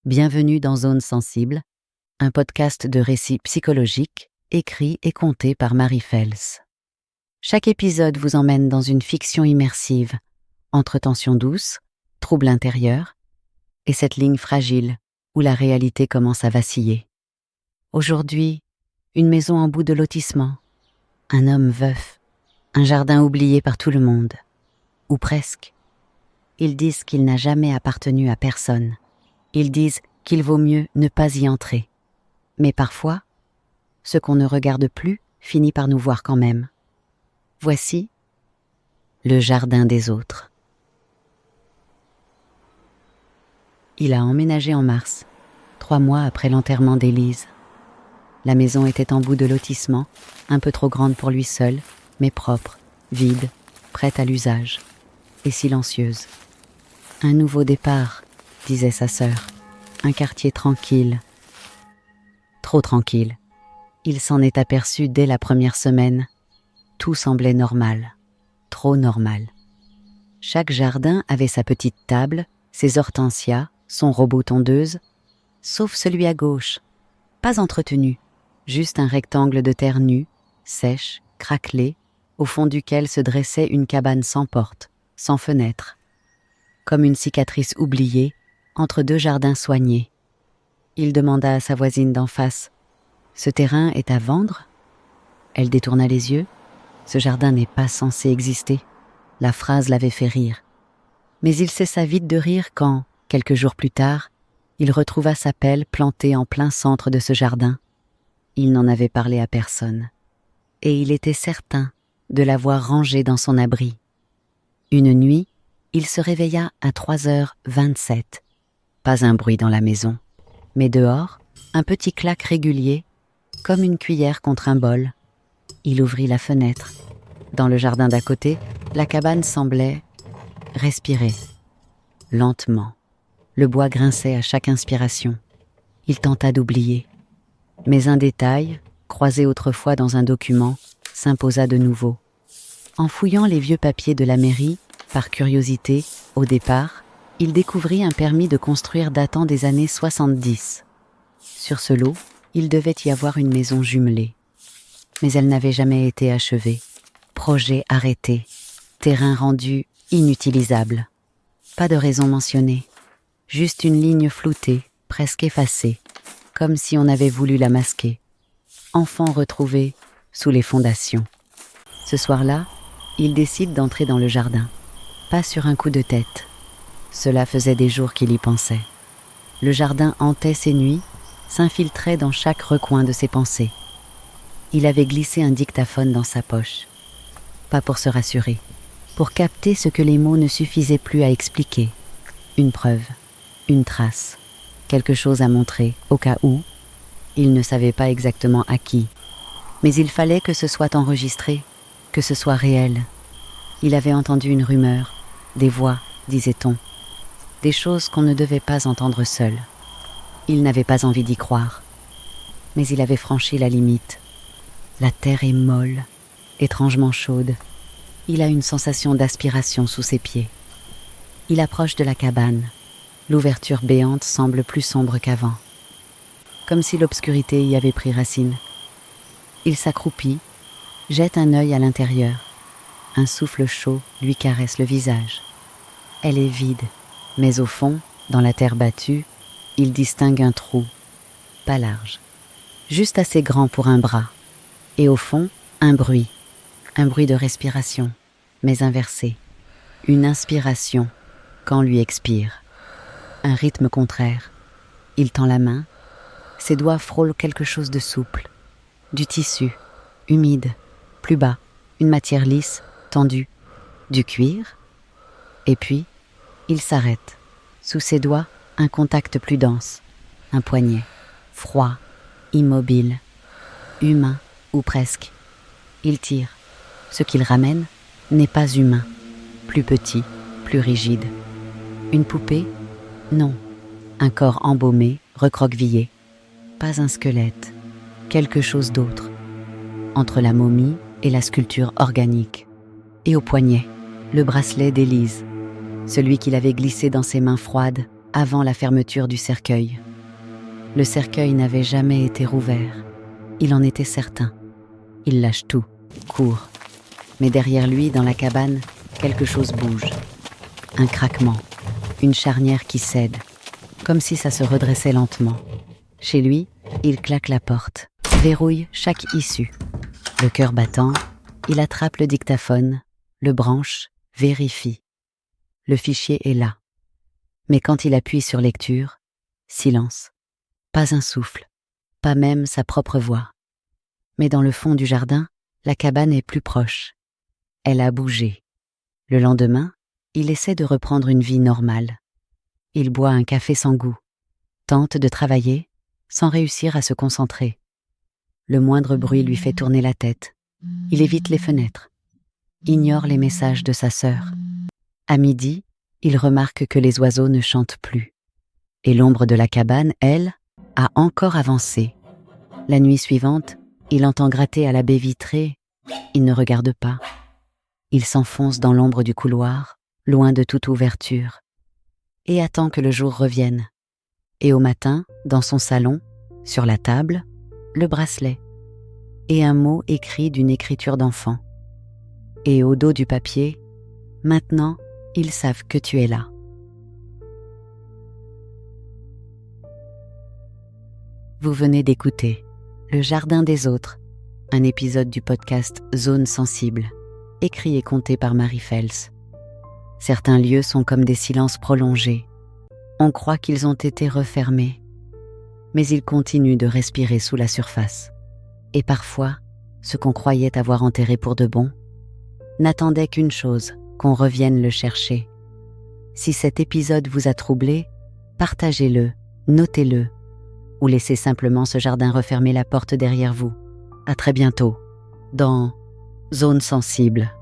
Bienvenue dans Zone Sensible, un podcast de récits psychologiques, écrit et conté par Marie Fels. Chaque épisode vous emmène dans une fiction immersive, entre tensions douces, troubles intérieurs, et cette ligne fragile où la réalité commence à vaciller. Aujourd'hui, une maison en bout de lotissement, un homme veuf, un jardin oublié par tout le monde, ou presque. Ils disent qu'il n'a jamais appartenu à personne. Ils disent qu'il vaut mieux ne pas y entrer. Mais parfois, ce qu'on ne regarde plus finit par nous voir quand même. Voici le jardin des autres. Il a emménagé en mars, 3 mois après l'enterrement d'Élise. La maison était en bout de lotissement, un peu trop grande pour lui seul, mais propre, vide, prête à l'usage, et silencieuse. Un nouveau départ, disait sa sœur. Un quartier tranquille. Trop tranquille. Il s'en est aperçu dès la première semaine. Tout semblait normal. Trop normal. Chaque jardin avait sa petite table, ses hortensias, son robot tondeuse, sauf celui à gauche. Pas entretenu, juste un rectangle de terre nue, sèche, craquelée, au fond duquel se dressait une cabane sans porte, sans fenêtre. Comme une cicatrice oubliée, entre 2 jardins soignés. Il demanda à sa voisine d'en face « Ce terrain est à vendre ?» Elle détourna les yeux. Ce jardin n'est pas censé exister. La phrase l'avait fait rire. Mais il cessa vite de rire quand, quelques jours plus tard, il retrouva sa pelle plantée en plein centre de ce jardin. Il n'en avait parlé à personne. Et il était certain de l'avoir rangée dans son abri. Une nuit, il se réveilla à 3h27. Pas un bruit dans la maison, mais dehors, un petit clac régulier, comme une cuillère contre un bol. Il ouvrit la fenêtre. Dans le jardin d'à côté, la cabane semblait respirer. Lentement. Le bois grinçait à chaque inspiration. Il tenta d'oublier. Mais un détail, croisé autrefois dans un document, s'imposa de nouveau. En fouillant les vieux papiers de la mairie, par curiosité, au départ, il découvrit un permis de construire datant des années 70. Sur ce lot, il devait y avoir une maison jumelée. Mais elle n'avait jamais été achevée. Projet arrêté. Terrain rendu inutilisable. Pas de raison mentionnée. Juste une ligne floutée, presque effacée, comme si on avait voulu la masquer. Enfant retrouvé sous les fondations. Ce soir-là, il décide d'entrer dans le jardin. Pas sur un coup de tête. Cela faisait des jours qu'il y pensait. Le jardin hantait ses nuits, s'infiltrait dans chaque recoin de ses pensées. Il avait glissé un dictaphone dans sa poche. Pas pour se rassurer, pour capter ce que les mots ne suffisaient plus à expliquer. Une preuve, une trace, quelque chose à montrer, au cas où. Il ne savait pas exactement à qui. Mais il fallait que ce soit enregistré, que ce soit réel. Il avait entendu une rumeur, des voix, disait-on. Des choses qu'on ne devait pas entendre seul. Il n'avait pas envie d'y croire. Mais il avait franchi la limite. La terre est molle, étrangement chaude. Il a une sensation d'aspiration sous ses pieds. Il approche de la cabane. L'ouverture béante semble plus sombre qu'avant. Comme si l'obscurité y avait pris racine. Il s'accroupit, jette un œil à l'intérieur. Un souffle chaud lui caresse le visage. Elle est vide. Mais au fond, dans la terre battue, il distingue un trou, pas large, juste assez grand pour un bras. Et au fond, un bruit de respiration, mais inversé. Une inspiration, quand lui expire. Un rythme contraire. Il tend la main, ses doigts frôlent quelque chose de souple, du tissu, humide, plus bas, une matière lisse, tendue, du cuir. Et puis, il s'arrête. Sous ses doigts, un contact plus dense. Un poignet. Froid. Immobile. Humain. Ou presque. Il tire. Ce qu'il ramène n'est pas humain. Plus petit. Plus rigide. Une poupée ? Non. Un corps embaumé, recroquevillé. Pas un squelette. Quelque chose d'autre. Entre la momie et la sculpture organique. Et au poignet, le bracelet d'Élise. Celui qu'il avait glissé dans ses mains froides avant la fermeture du cercueil. Le cercueil n'avait jamais été rouvert. Il en était certain. Il lâche tout, court. Mais derrière lui, dans la cabane, quelque chose bouge. Un craquement, une charnière qui cède, comme si ça se redressait lentement. Chez lui, il claque la porte, verrouille chaque issue. Le cœur battant, il attrape le dictaphone, le branche, vérifie. Le fichier est là. Mais quand il appuie sur lecture, silence. Pas un souffle, pas même sa propre voix. Mais dans le fond du jardin, la cabane est plus proche. Elle a bougé. Le lendemain, il essaie de reprendre une vie normale. Il boit un café sans goût, tente de travailler, sans réussir à se concentrer. Le moindre bruit lui fait tourner la tête. Il évite les fenêtres, ignore les messages de sa sœur. À midi, il remarque que les oiseaux ne chantent plus. Et l'ombre de la cabane, elle, a encore avancé. La nuit suivante, il entend gratter à la baie vitrée. Il ne regarde pas. Il s'enfonce dans l'ombre du couloir, loin de toute ouverture, et attend que le jour revienne. Et au matin, dans son salon, sur la table, le bracelet, et un mot écrit d'une écriture d'enfant. Et au dos du papier, maintenant, ils savent que tu es là. Vous venez d'écouter Le Jardin des autres, un épisode du podcast Zone sensible, écrit et conté par Marie Fels. Certains lieux sont comme des silences prolongés. On croit qu'ils ont été refermés, mais ils continuent de respirer sous la surface. Et parfois, ce qu'on croyait avoir enterré pour de bon n'attendait qu'une chose, qu'on revienne le chercher. Si cet épisode vous a troublé, partagez-le, notez-le, ou laissez simplement ce jardin refermer la porte derrière vous. À très bientôt, dans Zone sensible.